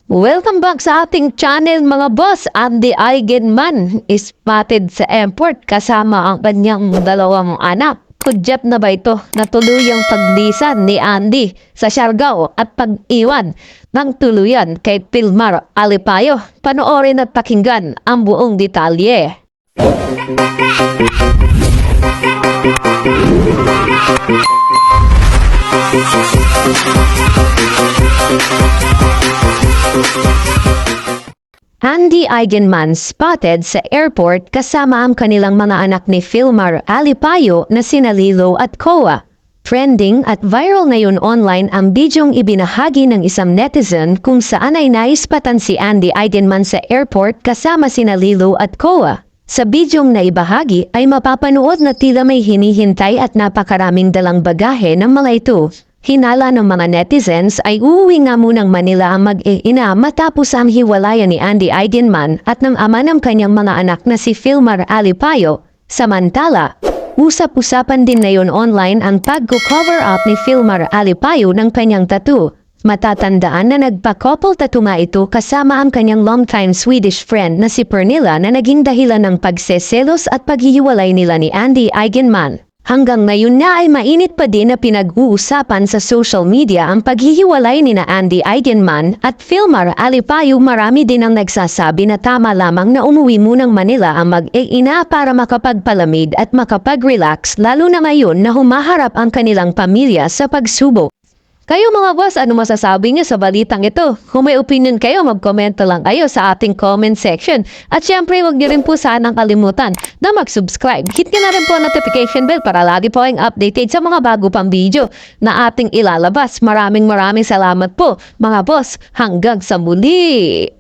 Welcome back sa ating channel mga boss. Andy Eigenman is spotted sa airport kasama ang kanyang dalawang anak. Kudyap na ba ito na tuluyang paglisan ni Andy sa Siargao at pag-iwan ng tuluyan kay Filmar Alipayo? Panoorin at pakinggan ang buong detalye. Andy Eigenman spotted sa airport kasama ang kanilang mga anak ni Filmar Alipayo na sina Lilo at Koa. Trending at viral ngayon online ang bidyong ibinahagi ng isang netizen kung saan ay naispatan si Andy Eigenman sa airport kasama sina Lilo at Koa. Sa bidyong naibahagi ay mapapanood na tila may hinihintay at napakaraming dalang bagahe ng mga ito. Hinala ng mga netizens ay uuwi nga munang Manila ang mag-iina matapos ang hiwalayan ni Andy Eigenman at ng ama ng kanyang mga anak na si Filmar Alipayo. Samantala, usap-usapan din ngayon online ang pag-cover up ni Filmar Alipayo ng kanyang tattoo. Matatandaan na nagpa-couple tattoo nga ito kasama ang kanyang longtime Swedish friend na si Pernilla na naging dahilan ng pagseselos at paghihiwalay nila ni Andy Eigenman. Hanggang ngayon na ay mainit pa din na pinag-uusapan sa social media ang paghihiwalay ni na Andy Eigenman at Filmar Alipayo. Marami din ang nagsasabi na tama lamang na umuwi munang Manila ang mag-iina para makapagpalamig at makapag-relax lalo na ngayon na humaharap ang kanilang pamilya sa pagsubok. Kayo mga boss, ano masasabi niyo sa balitang ito? Kung may opinion kayo, mag-komento lang kayo sa ating comment section. At syempre, huwag niyo rin po sanang kalimutan na mag-subscribe. Hit niyo na rin po ang notification bell para lagi po ang updated sa mga bago pang video na ating ilalabas. Maraming salamat po mga boss. Hanggang sa muli!